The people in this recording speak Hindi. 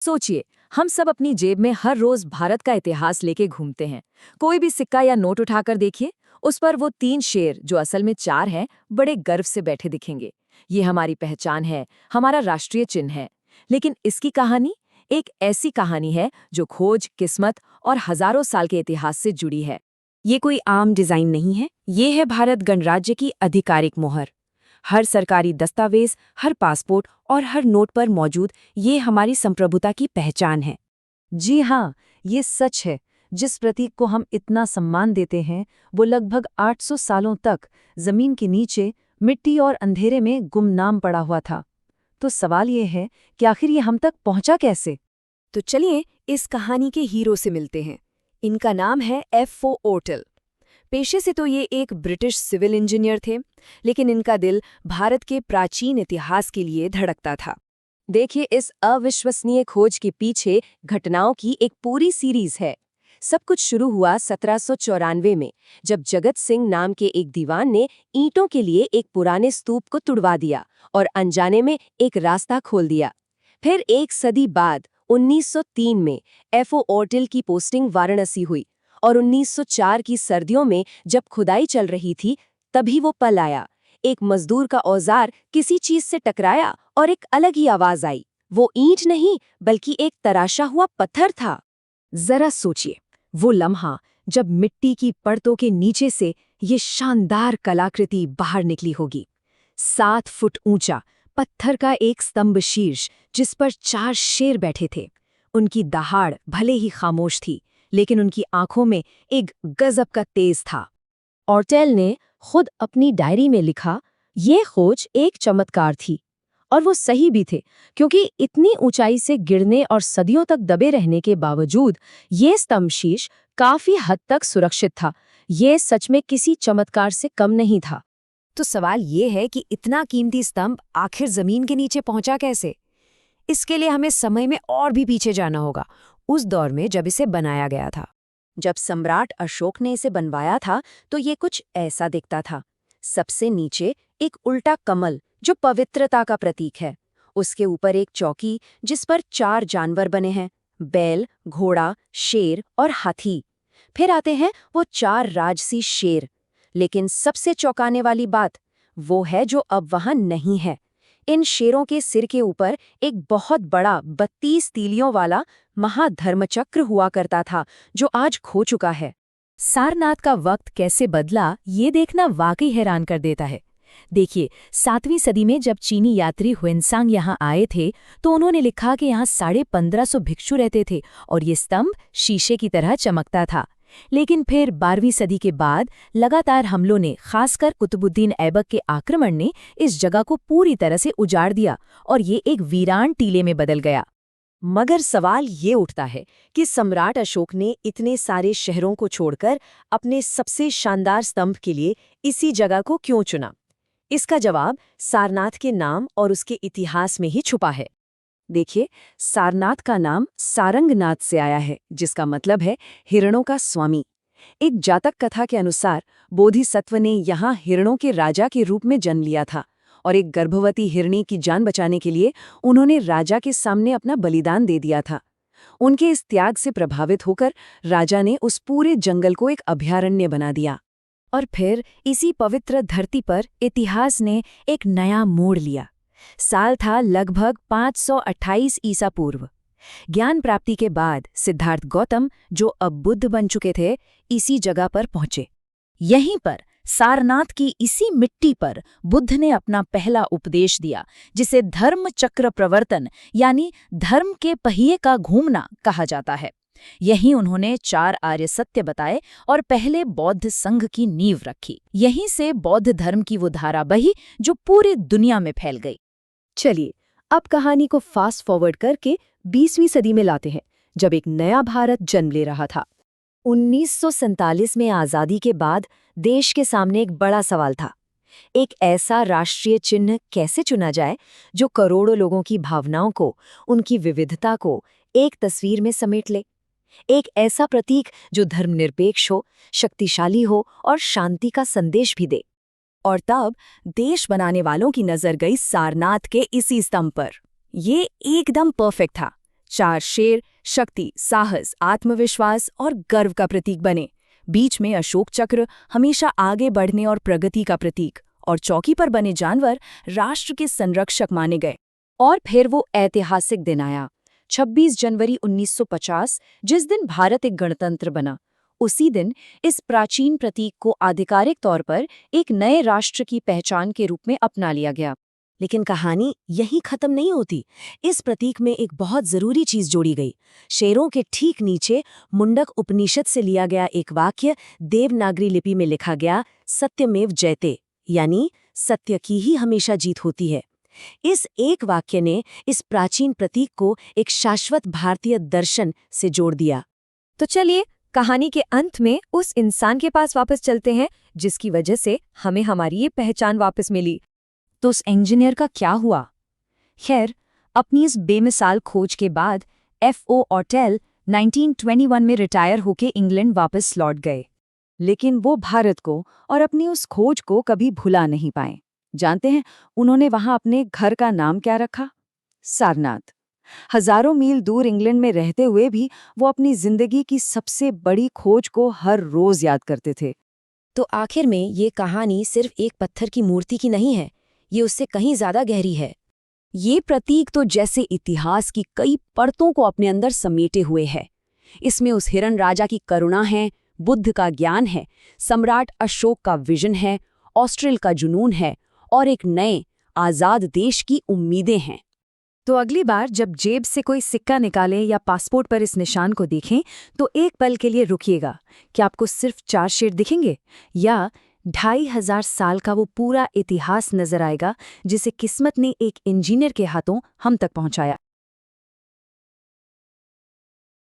सोचिए, हम सब अपनी जेब में हर रोज भारत का इतिहास लेके घूमते हैं। कोई भी सिक्का या नोट उठाकर देखिए, उस पर वो 3 शेर, जो असल में 4 हैं, बड़े गर्व से बैठे दिखेंगे। ये हमारी पहचान है, हमारा राष्ट्रीय चिन्ह है। लेकिन इसकी कहानी एक ऐसी कहानी है जो खोज, किस्मत और हजारों साल के इतिहास से जुड़ी है। ये कोई आम डिजाइन नहीं है, ये है भारत गणराज्य की आधिकारिक मोहर। हर सरकारी दस्तावेज, हर पासपोर्ट और हर नोट पर मौजूद ये हमारी संप्रभुता की पहचान है। जी हाँ, ये सच है। जिस प्रतीक को हम इतना सम्मान देते हैं, वो लगभग 800 सालों तक जमीन के नीचे मिट्टी और अंधेरे में गुमनाम पड़ा हुआ था। तो सवाल ये है कि आखिर ये हम तक पहुंचा कैसे? तो चलिए इस कहानी के हीरो से मिलते हैं। इनका नाम है F.O. ओर्टल। पेशे से तो ये एक ब्रिटिश सिविल इंजीनियर थे, लेकिन इनका दिल भारत के प्राचीन इतिहास के लिए धड़कता था। देखिए, इस अविश्वसनीय खोज के पीछे घटनाओं की एक पूरी सीरीज है। सब कुछ शुरू हुआ 1794 में, जब जगत सिंह नाम के एक दीवान ने ईंटों के लिए एक पुराने स्तूप को तुड़वा दिया और अनजाने में एक रास्ता खोल दिया। फिर एक सदी बाद 1903 में F.O. ओर्टल की पोस्टिंग वाराणसी हुई और 1904 की सर्दियों में जब खुदाई चल रही थी, तभी वो पल आया। एक मजदूर का औजार किसी चीज से टकराया और एक अलग ही आवाज आई। वो ईंट नहीं, बल्कि एक तराशा हुआ पत्थर था। जरा सोचिए, वो लम्हा जब मिट्टी की परतों के नीचे से ये शानदार कलाकृति बाहर निकली होगी। 7 फुट ऊंचा पत्थर का एक स्तंभ शीर्ष, जिस पर 4 शेर बैठे थे। उनकी दहाड़ भले ही खामोश थी, लेकिन उनकी आंखों में एक गजब का तेज था। ओर्टेल ने खुद अपनी डायरी में लिखा, ये खोज एक चमत्कार थी। और वो सही भी थे, क्योंकि इतनी ऊंचाई से गिरने और सदियों तक दबे रहने के बावजूद ये स्तंभ शीर्ष काफी हद तक सुरक्षित था। ये सच में किसी चमत्कार से कम नहीं था। तो सवाल ये है कि इतना कीमती स्तंभ आखिर जमीन के नीचे पहुंचा कैसे? इसके लिए हमें समय में और भी पीछे जाना होगा, उस दौर में जब इसे बनाया गया था। जब सम्राट अशोक ने इसे बनवाया था, तो ये कुछ ऐसा दिखता था। सबसे नीचे एक उल्टा कमल, जो पवित्रता का प्रतीक है। उसके ऊपर एक चौकी, जिस पर 4 जानवर बने हैं: बैल, घोड़ा, शेर और हाथी। फिर आते हैं वो 4 राजसी शेर। लेकिन सबसे चौंकाने वाली बात वो है जो अब वहां नहीं है। इन शेरों के सिर के ऊपर एक बहुत बड़ा 32 तीलियों वाला महाधर्मचक्र हुआ करता था, जो आज खो चुका है। सारनाथ का वक्त कैसे बदला, ये देखना वाकई हैरान कर देता है। देखिए, 7वीं सदी में जब चीनी यात्री हुएनसांग यहाँ आए थे, तो उन्होंने लिखा कि यहाँ 1550 भिक्षु रहते थे और ये स्तंभ शीशे की तरह चमकता था। लेकिन फिर 12वीं सदी के बाद लगातार हमलों ने, खासकर कुतुबुद्दीन ऐबक के आक्रमण ने, इस जगह को पूरी तरह से उजाड़ दिया और ये एक वीरान टीले में बदल गया। मगर सवाल ये उठता है कि सम्राट अशोक ने इतने सारे शहरों को छोड़कर अपने सबसे शानदार स्तंभ के लिए इसी जगह को क्यों चुना? इसका जवाब सारनाथ के नाम और उसके इतिहास में ही छुपा है। देखिए, सारनाथ का नाम सारंगनाथ से आया है, जिसका मतलब है हिरणों का स्वामी। एक जातक कथा के अनुसार बोधिसत्व ने यहाँ हिरणों के राजा के रूप में जन्म लिया था और एक गर्भवती हिरणी की जान बचाने के लिए उन्होंने राजा के सामने अपना बलिदान दे दिया था। उनके इस त्याग से प्रभावित होकर राजा ने उस पूरे जंगल को एक अभयारण्य बना दिया। और फिर इसी पवित्र धरती पर इतिहास ने एक नया मोड़ लिया। साल था लगभग 528 ईसा पूर्व। ज्ञान प्राप्ति के बाद सिद्धार्थ गौतम, जो अब बुद्ध बन चुके थे, इसी जगह पर पहुंचे। यहीं पर सारनाथ की इसी मिट्टी पर बुद्ध ने अपना पहला उपदेश दिया, जिसे धर्म चक्र प्रवर्तन यानी धर्म के पहिए का घूमना कहा जाता है। यहीं उन्होंने 4 आर्य सत्य बताए और पहले बौद्ध संघ की नींव रखी। यहीं से बौद्ध धर्म की वो धारा बही जो पूरी दुनिया में फैल गई। चलिए, अब कहानी को फास्ट फॉरवर्ड करके 20वीं सदी में लाते हैं, जब एक नया भारत जन्म ले रहा था। 1947 में आज़ादी के बाद देश के सामने एक बड़ा सवाल था। एक ऐसा राष्ट्रीय चिन्ह कैसे चुना जाए जो करोड़ों लोगों की भावनाओं को, उनकी विविधता को एक तस्वीर में समेट ले। एक ऐसा प्रतीक जो धर्मनिरपेक्ष हो, शक्तिशाली हो और शांति का संदेश भी दे। और तब देश बनाने वालों की नजर गई सारनाथ के इसी स्तंभ पर। ये एकदम परफेक्ट था। 4 शेर शक्ति, साहस, आत्मविश्वास और गर्व का प्रतीक बने। बीच में अशोक चक्र हमेशा आगे बढ़ने और प्रगति का प्रतीक, और चौकी पर बने जानवर राष्ट्र के संरक्षक माने गए। और फिर वो ऐतिहासिक दिन आया, 26 जनवरी 1950, जिस दिन भारत एक गणतंत्र बना। उसी दिन इस प्राचीन प्रतीक को आधिकारिक तौर पर एक नए राष्ट्र की पहचान के रूप में अपना लिया गया। लेकिन कहानी यहीं खत्म नहीं होती। इस प्रतीक में एक बहुत जरूरी चीज जोड़ी गई। शेरों के ठीक नीचे मुंडक उपनिषद से लिया गया एक वाक्य देवनागरी लिपि में लिखा गया, सत्यमेव जयते, यानी सत्य की ही हमेशा जीत होती है। इस एक वाक्य ने इस प्राचीन प्रतीक को एक शाश्वत भारतीय दर्शन से जोड़ दिया। तो चलिए कहानी के अंत में उस इंसान के पास वापस चलते हैं जिसकी वजह से हमें हमारी ये पहचान वापस मिली। तो उस इंजीनियर का क्या हुआ? खैर, अपनी इस बेमिसाल खोज के बाद F.O. ऑर्टेल 1921 में रिटायर होके इंग्लैंड वापस लौट गए। लेकिन वो भारत को और अपनी उस खोज को कभी भुला नहीं पाए। जानते हैं उन्होंने वहां अपने घर का नाम क्या रखा? सारनाथ। हजारों मील दूर इंग्लैंड में रहते हुए भी वो अपनी जिंदगी की सबसे बड़ी खोज को हर रोज याद करते थे। तो आखिर में ये कहानी सिर्फ एक पत्थर की मूर्ति की नहीं है, ये उससे कहीं ज्यादा गहरी है। ये प्रतीक तो जैसे इतिहास की कई परतों को अपने अंदर समेटे हुए है। इसमें उस हिरण राजा की करुणा है, बुद्ध का ज्ञान है, सम्राट अशोक का विजन है, ऑस्ट्रेल का जुनून है और एक नए आजाद देश की उम्मीदें हैं। तो अगली बार जब जेब से कोई सिक्का निकालें या पासपोर्ट पर इस निशान को देखें तो एक पल के लिए रुकिएगा। क्या आपको सिर्फ 4 शेर दिखेंगे या 2500 साल का वो पूरा इतिहास नजर आएगा जिसे किस्मत ने एक इंजीनियर के हाथों हम तक पहुंचाया?